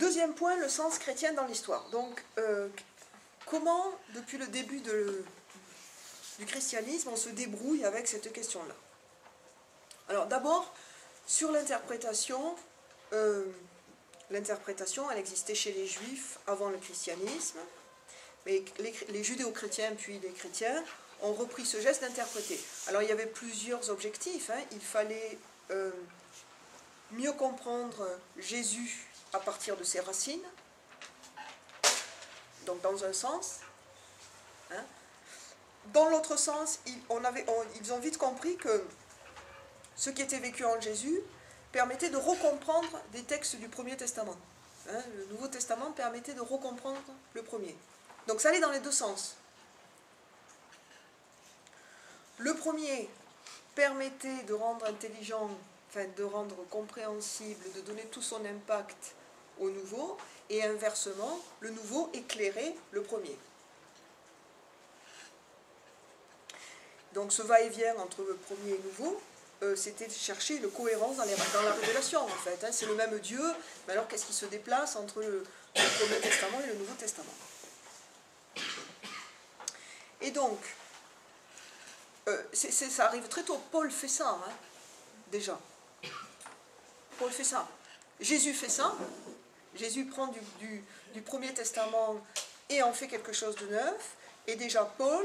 Deuxième point, le sens chrétien dans l'histoire. Donc, comment, depuis le début du christianisme, on se débrouille avec cette question-là? Alors, d'abord, sur l'interprétation, elle existait chez les Juifs avant le christianisme, mais les judéo-chrétiens puis les chrétiens ont repris ce geste d'interpréter. Alors, il y avait plusieurs objectifs. Il fallait mieux comprendre Jésus à partir de ses racines, donc dans un sens. Dans l'autre sens, ils ont vite compris que ce qui était vécu en Jésus permettait de recomprendre des textes du Premier Testament. Le Nouveau Testament permettait de recomprendre le premier. Donc ça allait dans les deux sens. Le premier permettait de rendre intelligent, enfin de rendre compréhensible, de donner tout son impact au nouveau, et inversement, le nouveau éclairait le premier. Donc ce va-et-vient entre le premier et le nouveau, c'était de chercher une cohérence dans la révélation, en fait. C'est le même Dieu, mais alors qu'est-ce qui se déplace entre le Premier Testament et le Nouveau Testament? Et donc, ça arrive très tôt. Paul fait ça, déjà. Paul fait ça. Jésus fait ça. Jésus prend du Premier Testament et en fait quelque chose de neuf. Et déjà, Paul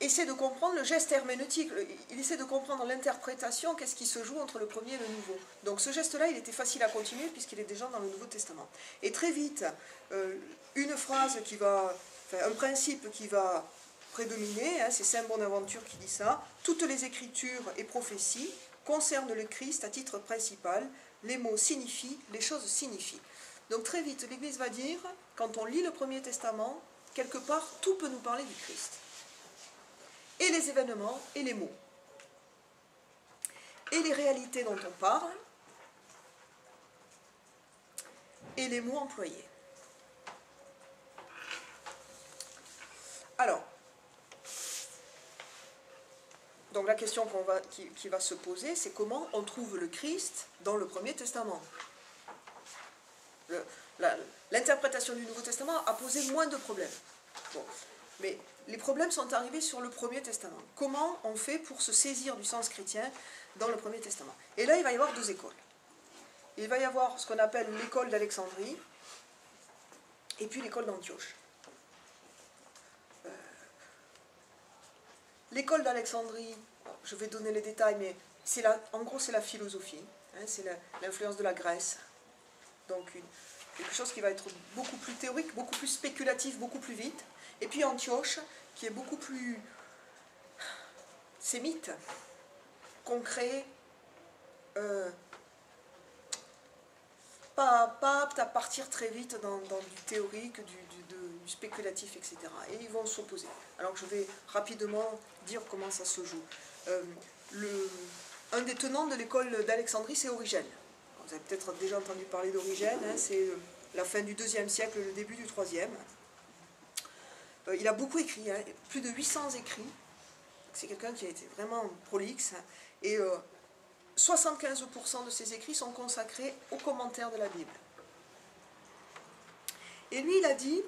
essaie de comprendre le geste herméneutique. Il essaie de comprendre l'interprétation, qu'est-ce qui se joue entre le premier et le nouveau. Donc ce geste-là, il était facile à continuer puisqu'il est déjà dans le Nouveau Testament. Et très vite, un principe qui va prédominer, c'est Saint Bonaventure qui dit ça: toutes les écritures et prophéties concernent le Christ à titre principal. Les mots signifient, les choses signifient. Donc très vite, l'Église va dire, quand on lit le Premier Testament, quelque part, tout peut nous parler du Christ. Et les événements et les mots. Et les réalités dont on parle, et les mots employés. Alors, donc la question qui va se poser, c'est comment on trouve le Christ dans le Premier Testament. L'interprétation du Nouveau Testament a posé moins de problèmes. Bon, mais les problèmes sont arrivés sur le Premier Testament. Comment on fait pour se saisir du sens chrétien dans le Premier Testament? Et là, il va y avoir deux écoles. Il va y avoir ce qu'on appelle l'école d'Alexandrie et puis l'école d'Antioche. L'école d'Alexandrie, je vais donner les détails, mais en gros c'est la philosophie, c'est l'influence de la Grèce. Donc quelque chose qui va être beaucoup plus théorique, beaucoup plus spéculatif, beaucoup plus vite. Et puis Antioche, qui est beaucoup plus sémite, concret, pas apte à partir très vite dans du théorique, du spéculatif, etc. Et ils vont s'opposer. Alors que je vais rapidement dire comment ça se joue. Un des tenants de l'école d'Alexandrie, c'est Origène. Vous avez peut-être déjà entendu parler d'Origène, c'est la fin du IIe siècle, le début du IIIe. Il a beaucoup écrit, plus de 800 écrits. C'est quelqu'un qui a été vraiment prolixe. Et 75% de ses écrits sont consacrés aux commentaires de la Bible. Et lui, il a dit,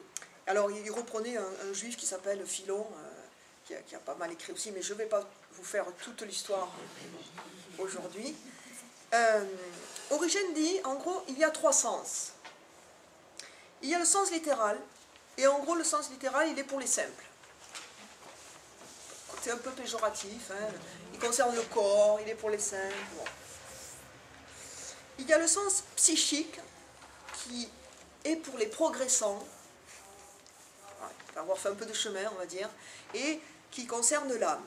alors il reprenait un juif qui s'appelle Philon, qui a pas mal écrit aussi, mais je ne vais pas vous faire toute l'histoire aujourd'hui. Origène dit, en gros, il y a trois sens. Il y a le sens littéral, et en gros, le sens littéral, il est pour les simples. C'est un peu péjoratif, il concerne le corps, il est pour les simples. Bon. Il y a le sens psychique, qui est pour les progressants, avoir fait un peu de chemin, on va dire, et qui concerne l'âme.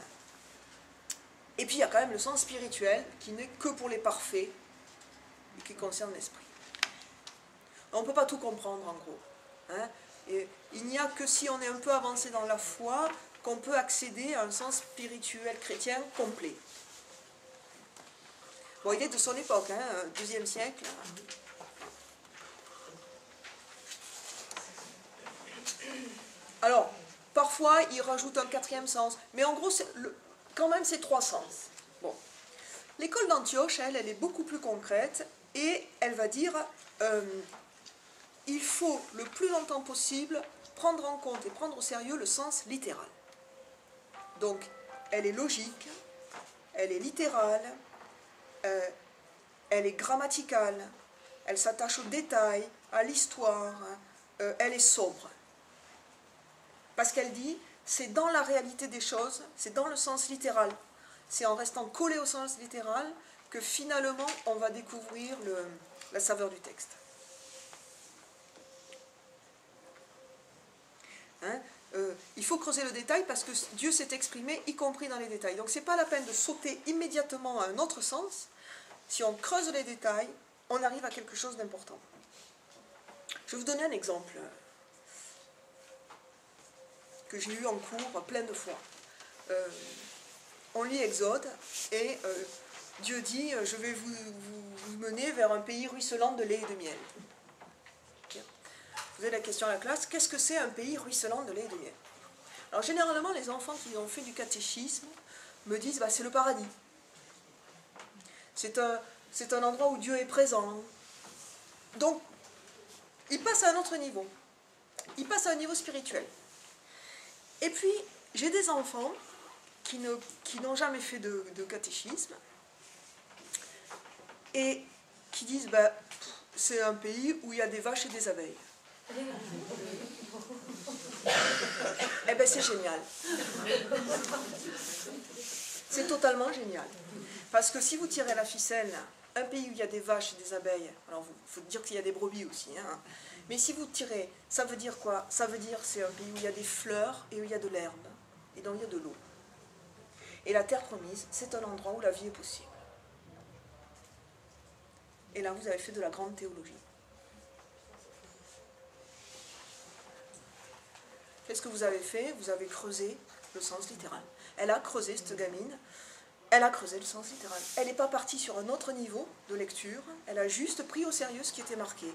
Et puis il y a quand même le sens spirituel, qui n'est que pour les parfaits, et qui concerne l'esprit. On ne peut pas tout comprendre, en gros. Et il n'y a que si on est un peu avancé dans la foi, qu'on peut accéder à un sens spirituel chrétien complet. Bon, il est de son époque, IIe siècle. Alors, parfois, il rajoute un quatrième sens, mais en gros, quand même, c'est trois sens. Bon. L'école d'Antioche, elle est beaucoup plus concrète, et elle va dire, il faut le plus longtemps possible prendre en compte et prendre au sérieux le sens littéral. Donc, elle est logique, elle est littérale, elle est grammaticale, elle s'attache aux détails, à l'histoire, elle est sobre. Parce qu'elle dit, c'est dans la réalité des choses, c'est dans le sens littéral, c'est en restant collé au sens littéral que finalement on va découvrir la saveur du texte. Hein, il faut creuser le détail parce que Dieu s'est exprimé y compris dans les détails. Donc ce n'est pas la peine de sauter immédiatement à un autre sens. Si on creuse les détails, on arrive à quelque chose d'important. Je vais vous donner un exemple que j'ai eu en cours plein de fois. On lit Exode et Dieu dit « Je vais vous mener vers un pays ruisselant de lait et de miel ». Vous avez la question à la classe, qu'est-ce que c'est un pays ruisselant de lait et de miel? Alors généralement, les enfants qui ont fait du catéchisme me disent bah, c'est le paradis. C'est un endroit où Dieu est présent. Donc, ils passent à un autre niveau. Ils passent à un niveau spirituel. Et puis, j'ai des enfants qui n'ont jamais fait de catéchisme et qui disent bah, c'est un pays où il y a des vaches et des abeilles. Eh bien c'est génial. C'est totalement génial. Parce que si vous tirez la ficelle, un pays où il y a des vaches et des abeilles, alors il faut dire qu'il y a des brebis aussi, hein, mais si vous tirez, ça veut dire quoi? Ça veut dire c'est un pays où il y a des fleurs et où il y a de l'herbe, et donc il y a de l'eau. Et la terre promise, c'est un endroit où la vie est possible. Et là vous avez fait de la grande théologie. Qu'est-ce que vous avez fait? Vous avez creusé le sens littéral. Elle a creusé, cette gamine, elle a creusé le sens littéral. Elle n'est pas partie sur un autre niveau de lecture, elle a juste pris au sérieux ce qui était marqué.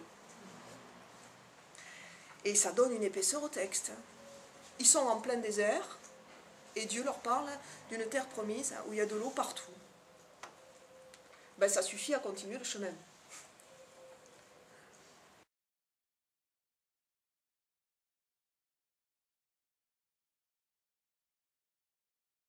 Et ça donne une épaisseur au texte. Ils sont en plein désert, et Dieu leur parle d'une terre promise où il y a de l'eau partout. Ben, ça suffit à continuer le chemin.